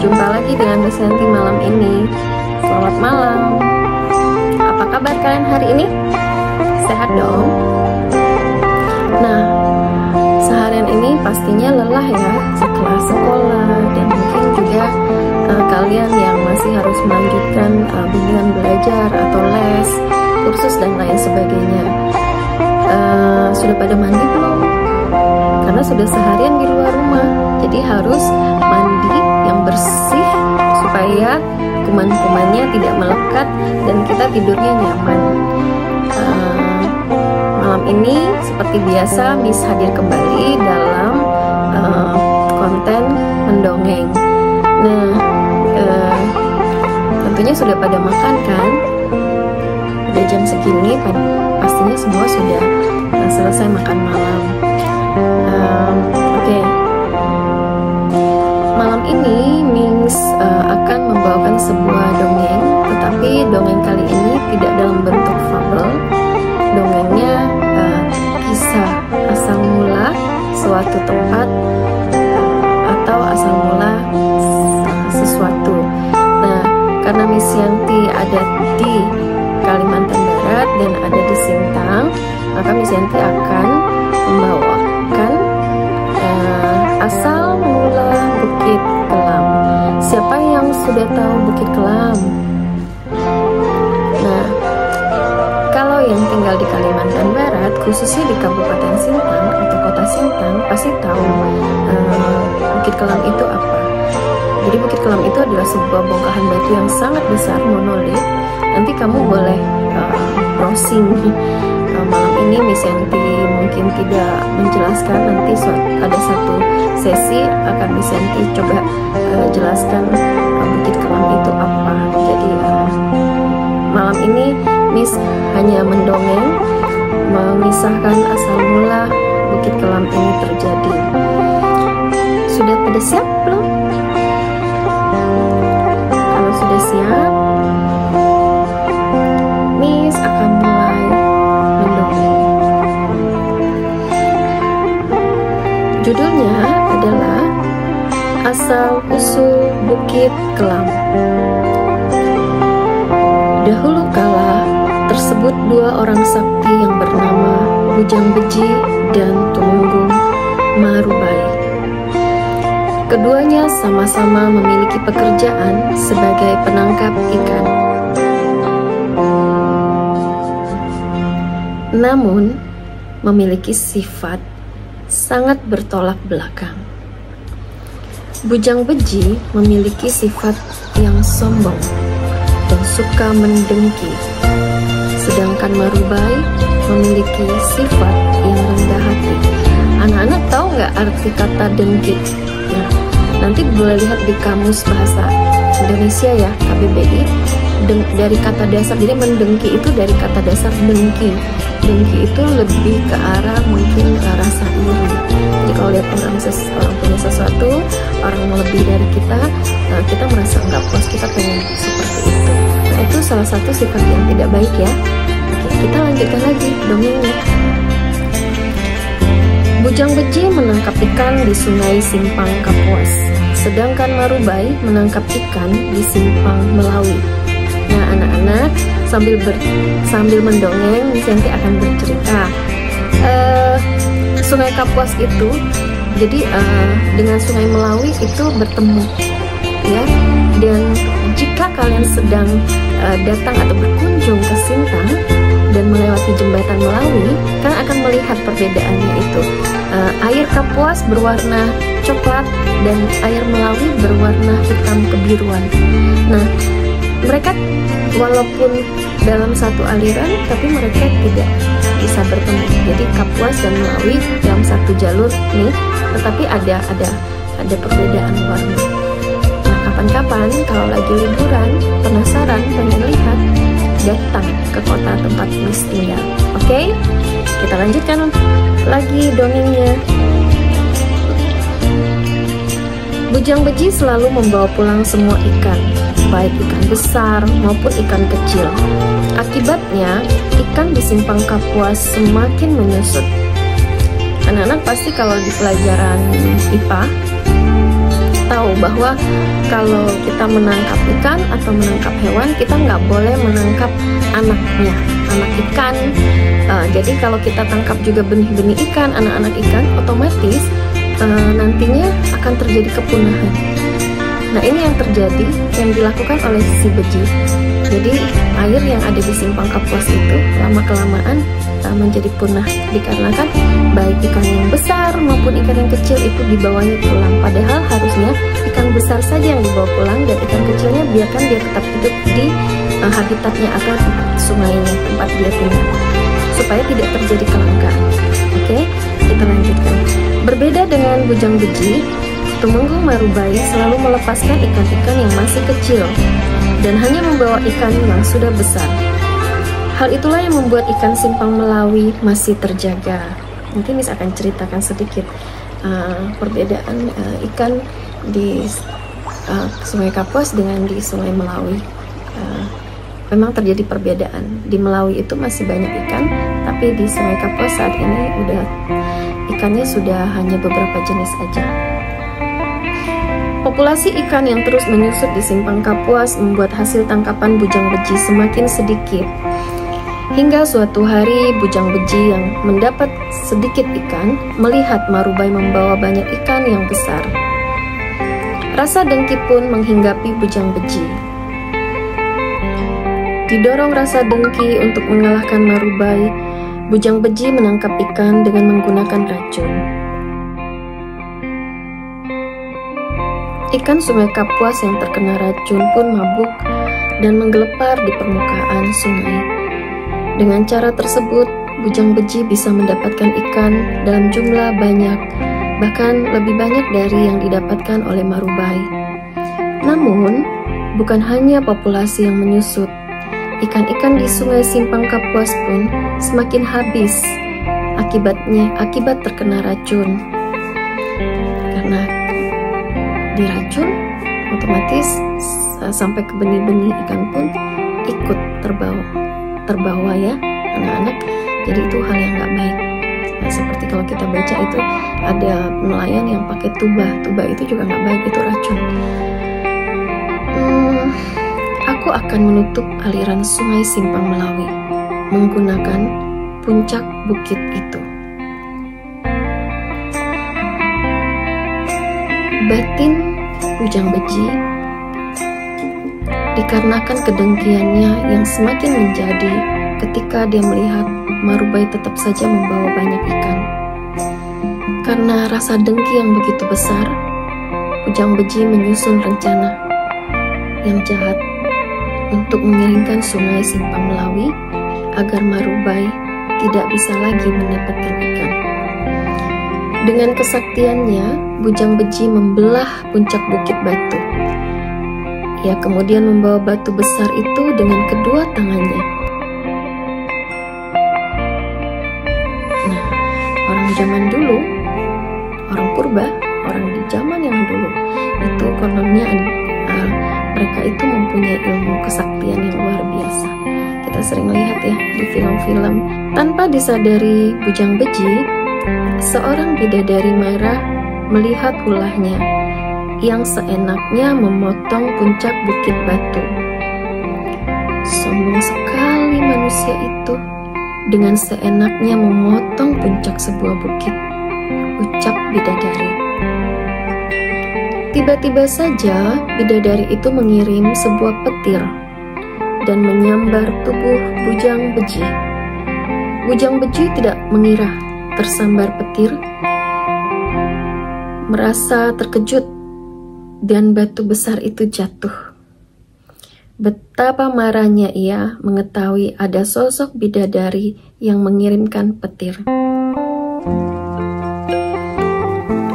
Jumpa lagi dengan Miss Yanti malam ini. Selamat malam. Apa kabar kalian hari ini? Sehat dong? Nah, seharian ini pastinya lelah ya setelah sekolah, dan mungkin juga kalian yang masih harus melanjutkan bimbingan belajar atau les, kursus dan lain sebagainya. Sudah pada mandi belum? Karena sudah seharian di luar rumah, jadi harus mandi yang bersih supaya kuman-kumannya tidak melekat dan kita tidurnya nyaman. Malam ini seperti biasa Miss hadir kembali dalam konten mendongeng. Nah, tentunya sudah pada makan kan? Udah jam segini pastinya semua sudah selesai makan malam. Oke. Malam ini Miss akan membawakan sebuah dongeng, tetapi dongeng kali ini tidak dalam bentuk fabel. Dongengnya kisah asal mula suatu tempat atau asal mula sesuatu. Nah, karena Miss Yanti ada di Kalimantan Barat dan ada di Sintang, maka Miss Yanti akan membawakan asal mula Bukit Kelam. Siapa yang sudah tahu Bukit Kelam? Nah, kalau yang tinggal di Kalimantan Barat, khususnya di Kabupaten Sintang atau Kota Sintang, pasti tahu Bukit Kelam itu apa. Jadi Bukit Kelam itu adalah sebuah bongkahan batu yang sangat besar, monolit. Nanti kamu boleh browsing. Malam ini Miss Yanti mungkin tidak menjelaskan, nanti ada satu sesi akan Miss Yanti coba jelaskan Bukit Kelam itu apa. Jadi malam ini Miss hanya mendongeng, mengisahkan asal mula Bukit Kelam ini terjadi. Sudah pada siap belum? Kalau sudah siap, Miss akan mulai mendongeng. Judulnya adalah Asal Usul Bukit Kelam. Dahulu kala tersebut dua orang sakti yang bernama Bujang Beji dan Tumenggung Marubai. Keduanya sama-sama memiliki pekerjaan sebagai penangkap ikan. Namun, memiliki sifat sangat bertolak belakang. Bujang Beji memiliki sifat yang sombong dan suka mendengki, sedangkan Marubai memiliki sifat yang rendah hati. Anak-anak tahu nggak arti kata dengki? Nah, nanti boleh lihat di Kamus Bahasa Indonesia ya, KBBI. Dari kata dasar, jadi mendengki itu dari kata dasar dengki. Dengki itu lebih ke arah mungkin rasa iri. Jadi kalau lihat orang punya sesuatu, orang lebih dari kita, kita merasa nggak puas, kita pengen seperti itu. Nah, itu salah satu sifat yang tidak baik ya. Oke, kita lanjutkan lagi dongengnya. Bujang Beji menangkap ikan di Sungai Simpang Kapuas, sedangkan Marubai menangkap ikan di Simpang Melawi. Nah, anak-anak sambil mendongeng, Miss Yanti akan bercerita. Sungai Kapuas itu, jadi dengan Sungai Melawi itu bertemu, ya. Dan jika kalian sedang datang atau berkunjung ke Sintang dan melewati jembatan Melawi, kalian akan melihat perbedaannya itu. Air Kapuas berwarna coklat dan air Melawi berwarna hitam kebiruan. Nah, mereka walaupun dalam satu aliran, tapi mereka tidak bisa bertemu. Jadi Kapuas dan Melawi dalam satu jalur nih, tetapi ada perbedaan warna. Nah, kapan-kapan kalau lagi liburan, penasaran, pengen lihat, datang ke kota tempat Miss tinggal. Oke? Kita lanjutkan lagi dongengnya. Bujang Beji selalu membawa pulang semua ikan, baik ikan besar maupun ikan kecil. Akibatnya, ikan di Simpang Kapuas semakin menyusut. Anak-anak pasti kalau di pelajaran IPA tahu bahwa kalau kita menangkap ikan atau menangkap hewan, kita nggak boleh menangkap anaknya, anak ikan. Jadi kalau kita tangkap juga benih-benih ikan, anak-anak ikan, otomatis nantinya akan terjadi kepunahan. Nah, ini yang terjadi, yang dilakukan oleh si beji. Jadi air yang ada di Simpang Kapuas itu lama-kelamaan menjadi punah, dikarenakan baik ikan yang besar maupun ikan yang kecil itu dibawanya pulang. Padahal harusnya ikan besar saja yang dibawa pulang, dan ikan kecilnya biarkan dia tetap hidup di habitatnya atau di sungainya tempat dia tinggal, supaya tidak terjadi kelangkaan. Oke, kita lanjutkan. Berbeda dengan bujang beji, Tumenggung Marubai selalu melepaskan ikan-ikan yang masih kecil dan hanya membawa ikan yang sudah besar. Hal itulah yang membuat ikan Simpang Melawi masih terjaga. Nanti Miss akan ceritakan sedikit perbedaan ikan di Sungai Kapuas dengan di Sungai Melawi. Memang terjadi perbedaan. Di Melawi itu masih banyak ikan, tapi di Sungai Kapuas saat ini ikannya sudah hanya beberapa jenis saja. Populasi ikan yang terus menyusut di Simpang Kapuas membuat hasil tangkapan bujang beji semakin sedikit. Hingga suatu hari bujang beji yang mendapat sedikit ikan melihat Marubai membawa banyak ikan yang besar. Rasa dengki pun menghinggapi bujang beji. Didorong rasa dengki untuk mengalahkan Marubai, bujang beji menangkap ikan dengan menggunakan racun. Ikan Sungai Kapuas yang terkena racun pun mabuk dan menggelepar di permukaan sungai. Dengan cara tersebut, bujang beji bisa mendapatkan ikan dalam jumlah banyak, bahkan lebih banyak dari yang didapatkan oleh Marubai. Namun, bukan hanya populasi yang menyusut, ikan-ikan di Sungai Simpang Kapuas pun semakin habis akibat terkena racun. Karena diracun, otomatis sampai ke benih-benih ikan pun ikut terbawa ya anak-anak. Jadi itu hal yang nggak baik. Nah, seperti kalau kita baca itu ada nelayan yang pakai tuba itu juga nggak baik, itu racun. Aku akan menutup aliran Sungai Simpang Melawi menggunakan puncak bukit itu. Batin bujang beji dikarenakan kedengkiannya yang semakin menjadi ketika dia melihat Marubai tetap saja membawa banyak ikan. Karena rasa dengki yang begitu besar, bujang beji menyusun rencana yang jahat untuk mengiringkan Sungai Simpang Melawi agar Marubai tidak bisa lagi mendapatkan ikan. Dengan kesaktiannya, bujang beji membelah puncak bukit batu. Ia kemudian membawa batu besar itu dengan kedua tangannya. Nah, orang zaman dulu, orang purba, orang di zaman yang dulu, itu kononnya mereka itu mempunyai ilmu kesaktian yang luar biasa. Kita sering lihat ya di film-film. Tanpa disadari bujang beji, seorang bidadari marah melihat ulahnya yang seenaknya memotong puncak bukit batu. Sombong sekali manusia itu dengan seenaknya memotong puncak sebuah bukit, ucap bidadari. Tiba-tiba saja bidadari itu mengirim sebuah petir dan menyambar tubuh bujang beji. Bujang beji tidak mengira tersambar petir, merasa terkejut dan batu besar itu jatuh. Betapa marahnya ia mengetahui ada sosok bidadari yang mengirimkan petir.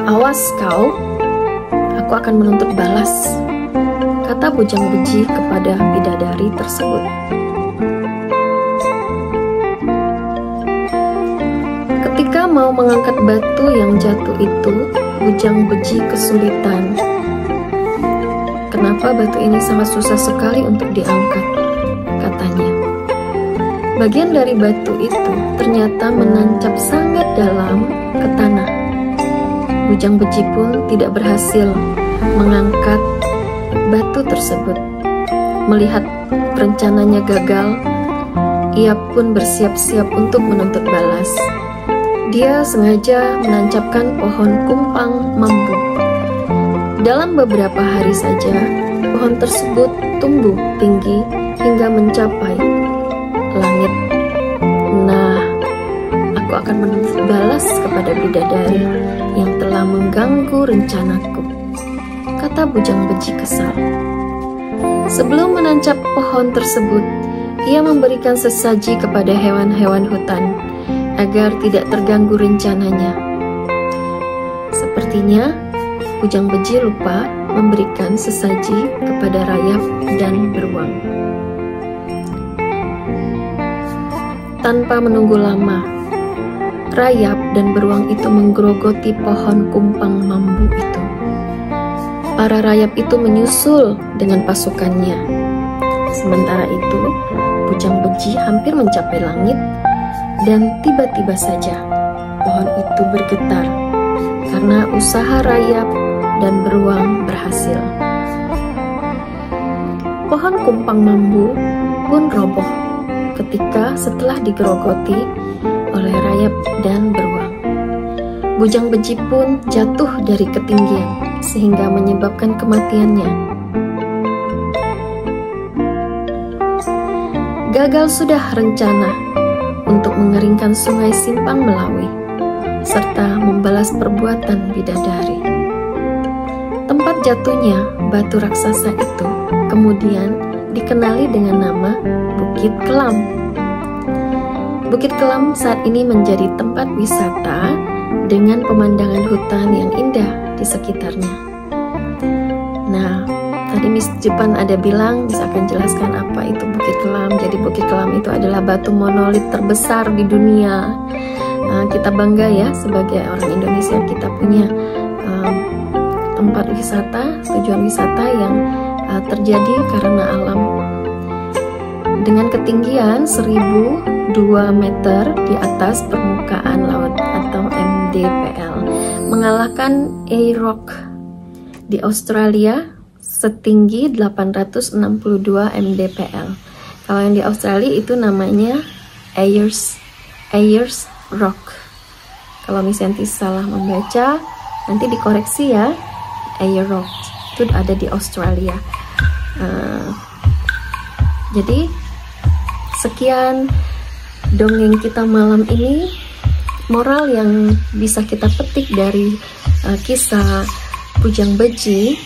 Awas kau, aku akan menuntut balas, kata bujang beji kepada bidadari tersebut. Ketika mau mengangkat batu yang jatuh itu, bujang beji kesulitan. Kenapa batu ini sangat susah sekali untuk diangkat, katanya. Bagian dari batu itu ternyata menancap sangat dalam ke tanah. Bujang beji pun tidak berhasil mengangkat batu tersebut. Melihat rencananya gagal, ia pun bersiap-siap untuk menuntut balas. Dia sengaja menancapkan pohon kumpang mambu. Dalam beberapa hari saja, pohon tersebut tumbuh tinggi hingga mencapai langit. Nah, aku akan menuntut balas kepada bidadari yang telah mengganggu rencanaku, kata bujang beji kesal. Sebelum menancap pohon tersebut, ia memberikan sesaji kepada hewan-hewan hutan agar tidak terganggu rencananya. Sepertinya bujang beji lupa memberikan sesaji kepada rayap dan beruang. Tanpa menunggu lama, rayap dan beruang itu menggerogoti pohon kumpang mambu itu. Para rayap itu menyusul dengan pasukannya. Sementara itu, bujang beji hampir mencapai langit dan tiba-tiba saja pohon itu bergetar karena usaha rayap dan beruang berhasil. Pohon kumpang mambu pun roboh ketika setelah digerogoti oleh rayap dan beruang. Bujang beji pun jatuh dari ketinggian sehingga menyebabkan kematiannya. Gagal sudah rencana untuk mengeringkan sungai Simpang Melawi serta membalas perbuatan bidadari. Tempat jatuhnya batu raksasa itu kemudian dikenali dengan nama Bukit Kelam. Bukit Kelam saat ini menjadi tempat wisata dengan pemandangan hutan yang indah di sekitarnya. Nah, tadi Miss Jepan ada bilang, bisa akan jelaskan apa itu Bukit Kelam. Jadi Bukit Kelam itu adalah batu monolit terbesar di dunia. Kita bangga ya sebagai orang Indonesia, kita punya tempat wisata, tujuan wisata yang terjadi karena alam. Dengan ketinggian 1002 meter di atas permukaan laut atau MDPL, mengalahkan A-Rock di Australia setinggi 862 mdpl. Kalau yang di Australia itu namanya Ayers Rock. Kalau Miss Yanti salah membaca, nanti dikoreksi ya. Ayers Rock itu ada di Australia. Jadi sekian dongeng kita malam ini. Moral yang bisa kita petik dari kisah bujang beji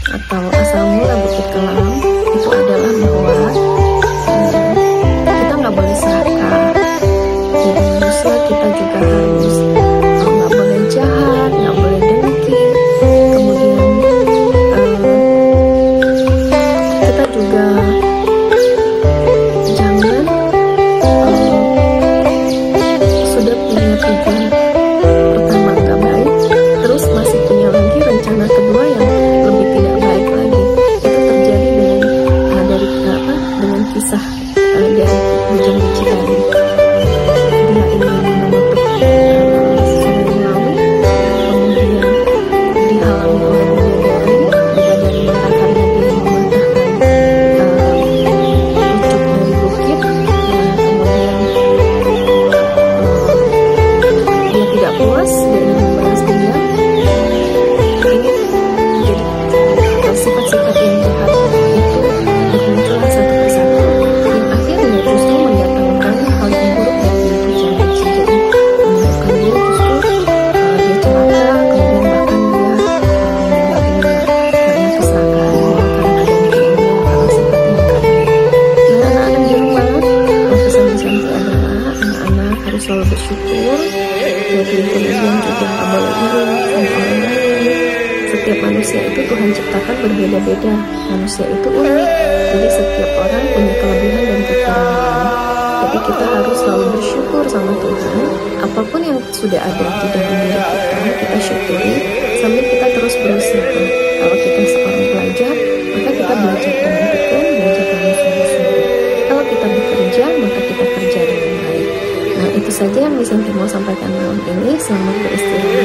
atau asal mula Bukit Kelam itu adalah bahwa kita nggak boleh serakah. Jadi manusia kita juga harus nggak boleh jahat, nggak boleh dengki. Kemudian kita juga jangan sudah punya tujuan pertama nggak baik, terus masih punya lagi rencana kedua yang lebih tidak baik lagi. Itu terjadi dengan kisah dari bujang beji tadi. Dia ingin menutup sungai Melawi, kemudian dihalangi oleh bidadari mengarahkannya dia mematahkan pucuk dari bukit. Kemudian dia tidak puas dengan membalas dendam. Ini jadi sifat-sifat yang jahat itu bermunculan satu persatu yang akhirnya justru mendatangkan hal yang buruk bagi bujang beji. Jadi menyebabkan dia justru dia celaka, kemudian bahkan dia meninggal dunia karena kesalahan, karena kemudian karena sifat yang gak baik. Nah, anak-anak di rumah, pesan Misanti adalah anak-anak harus selalu bersyukur. Jadi kemudian juga gak boleh iri sama orang lain. Setiap manusia itu Tuhan ciptakan berbeda-beda. Manusia itu unik. Jadi setiap orang punya kelebihan dan kekurangan. Jadi kita harus selalu bersyukur sama Tuhan. Apapun yang sudah ada di dalam diri kita syukuri sambil kita terus berusaha. Kalau kita seorang pelajar, maka kita belajar dengan tekun, belajar dengan sungguh-sungguh. Kalau kita bekerja, maka kita kerja dengan baik. Nah, itu saja yang bisa mau sampaikan malam ini. Selamat beristirahat.